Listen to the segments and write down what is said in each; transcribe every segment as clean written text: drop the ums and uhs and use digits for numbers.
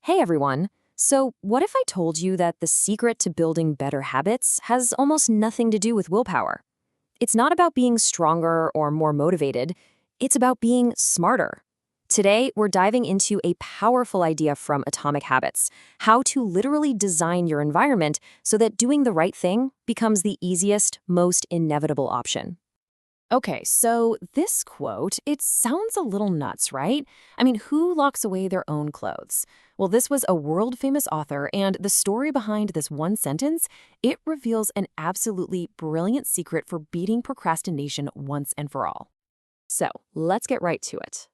Hey everyone! So, what if I told you that the secret to building better habits has almost nothing to do with willpower? It's not about being stronger or more motivated, it's about being smarter. Today, we're diving into a powerful idea from Atomic Habits: how to literally design your environment so that doing the right thing becomes the easiest, most inevitable option. Okay, so this quote, it sounds a little nuts, right? I mean, who locks away their own clothes? Well, this was a world-famous author, and the story behind this one sentence, it reveals an absolutely brilliant secret for beating procrastination once and for all. So, let's get right to it.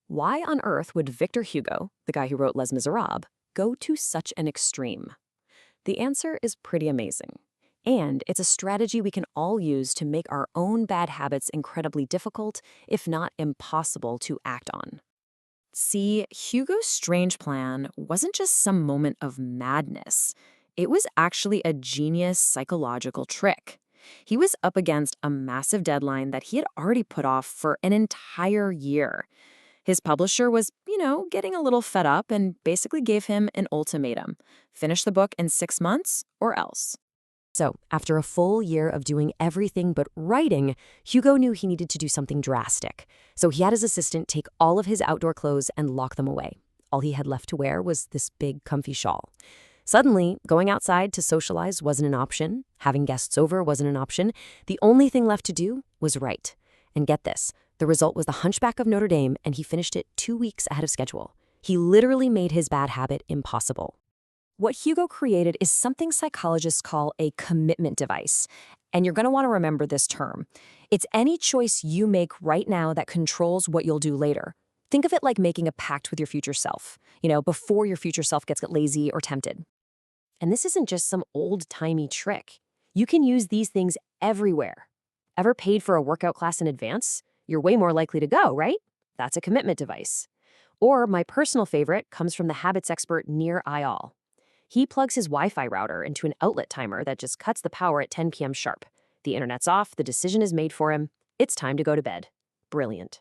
Why on earth would Victor Hugo, the guy who wrote Les Miserables, go to such an extreme? The answer is pretty amazing. And it's a strategy we can all use to make our own bad habits incredibly difficult, if not impossible, to act on. See, Hugo's strange plan wasn't just some moment of madness. It was actually a genius psychological trick. He was up against a massive deadline that he had already put off for an entire year. His publisher was, getting a little fed up and basically gave him an ultimatum: finish the book in 6 months or else. So, after a full year of doing everything but writing, Hugo knew he needed to do something drastic. So he had his assistant take all of his outdoor clothes and lock them away. All he had left to wear was this big, comfy shawl. Suddenly, going outside to socialize wasn't an option. Having guests over wasn't an option. The only thing left to do was write. And get this, the result was the Hunchback of Notre Dame, and he finished it 2 weeks ahead of schedule. He literally made his bad habit impossible. What Hugo created is something psychologists call a commitment device. And you're going to want to remember this term. It's any choice you make right now that controls what you'll do later. Think of it like making a pact with your future self, before your future self gets lazy or tempted. And this isn't just some old-timey trick. You can use these things everywhere. Ever paid for a workout class in advance? You're way more likely to go, right? That's a commitment device. Or my personal favorite comes from the habits expert Nir Eyal. He plugs his Wi-Fi router into an outlet timer that just cuts the power at 10 p.m. sharp. The internet's off, the decision is made for him. It's time to go to bed. Brilliant.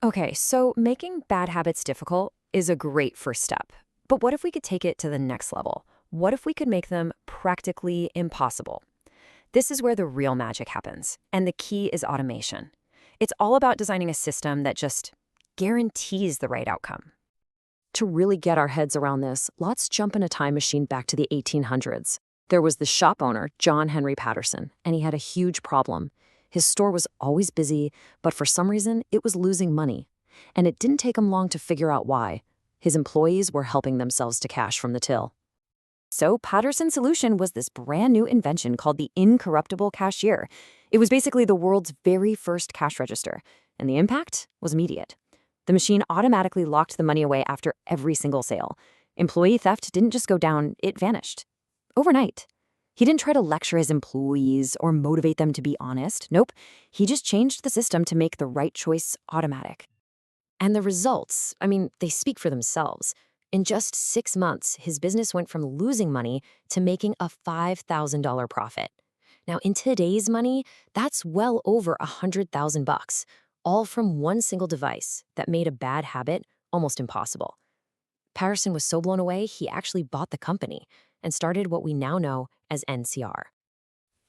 Okay, so making bad habits difficult is a great first step. But what if we could take it to the next level? What if we could make them practically impossible? This is where the real magic happens, and the key is automation. It's all about designing a system that just guarantees the right outcome. To really get our heads around this, let's jump in a time machine back to the 1800s. There was the shop owner, John Henry Patterson, and he had a huge problem. His store was always busy, but for some reason, it was losing money. And it didn't take him long to figure out why. His employees were helping themselves to cash from the till. So Patterson's solution was this brand new invention called the incorruptible cashier. It was basically the world's very first cash register, and the impact was immediate. The machine automatically locked the money away after every single sale. Employee theft didn't just go down, it vanished. Overnight. He didn't try to lecture his employees or motivate them to be honest. Nope. He just changed the system to make the right choice automatic. And the results, they speak for themselves. In just 6 months, his business went from losing money to making a $5,000 profit. Now, in today's money, that's well over $100,000. All from one single device that made a bad habit almost impossible. Patterson was so blown away, he actually bought the company and started what we now know as NCR.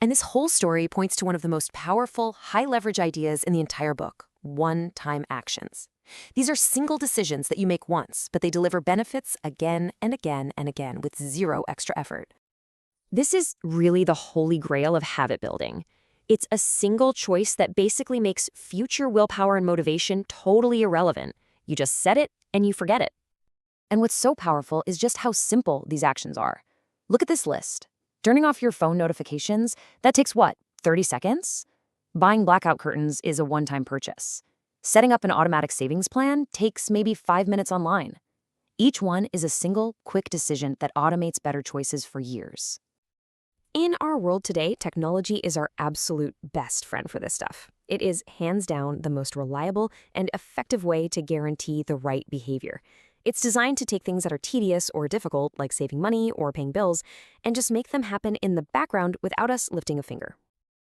And this whole story points to one of the most powerful, high-leverage ideas in the entire book: one-time actions. These are single decisions that you make once, but they deliver benefits again and again and again with zero extra effort. This is really the holy grail of habit building. It's a single choice that basically makes future willpower and motivation totally irrelevant. You just set it and you forget it. And what's so powerful is just how simple these actions are. Look at this list. Turning off your phone notifications, that takes what, 30 seconds? Buying blackout curtains is a one-time purchase. Setting up an automatic savings plan takes maybe 5 minutes online. Each one is a single, quick decision that automates better choices for years. In our world today, technology is our absolute best friend for this stuff. It is hands down the most reliable and effective way to guarantee the right behavior. It's designed to take things that are tedious or difficult, like saving money or paying bills, and just make them happen in the background without us lifting a finger.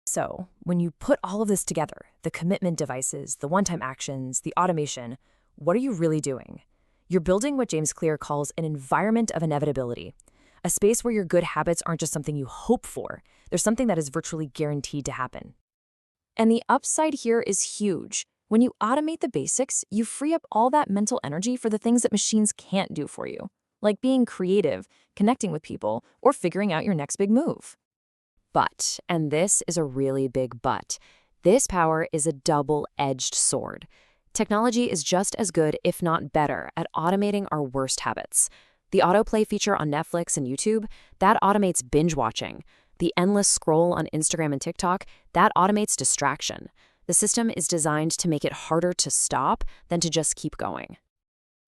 So, when you put all of this together, the commitment devices, the one-time actions, the automation, what are you really doing? You're building what James Clear calls an environment of inevitability, a space where your good habits aren't just something you hope for, they're something that is virtually guaranteed to happen. And the upside here is huge. When you automate the basics, you free up all that mental energy for the things that machines can't do for you, like being creative, connecting with people, or figuring out your next big move. But, and this is a really big but, this power is a double-edged sword. Technology is just as good, if not better, at automating our worst habits. The autoplay feature on Netflix and YouTube, that automates binge watching. The endless scroll on Instagram and TikTok, that automates distraction. The system is designed to make it harder to stop than to just keep going.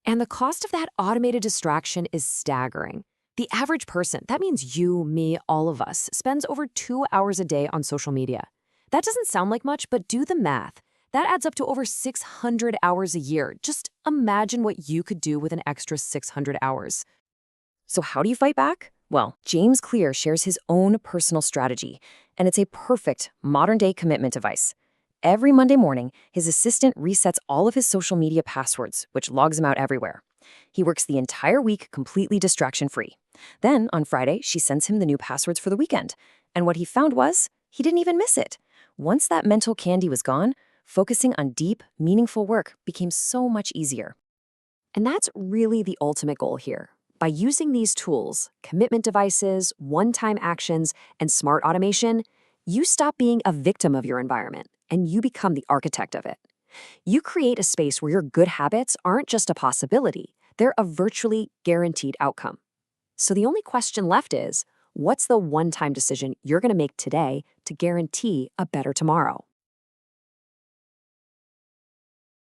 And the cost of that automated distraction is staggering. The average person, that means you, me, all of us, spends over 2 hours a day on social media. That doesn't sound like much, but do the math. That adds up to over 600 hours a year. Just imagine what you could do with an extra 600 hours. So how do you fight back? Well, James Clear shares his own personal strategy, and it's a perfect modern-day commitment device. Every Monday morning, his assistant resets all of his social media passwords, which logs him out everywhere. He works the entire week completely distraction-free. Then, on Friday, she sends him the new passwords for the weekend. And what he found was, he didn't even miss it. Once that mental candy was gone, focusing on deep, meaningful work became so much easier. And that's really the ultimate goal here. By using these tools, commitment devices, one-time actions, and smart automation, you stop being a victim of your environment, and you become the architect of it. You create a space where your good habits aren't just a possibility, they're a virtually guaranteed outcome. So the only question left is, what's the one-time decision you're going to make today to guarantee a better tomorrow?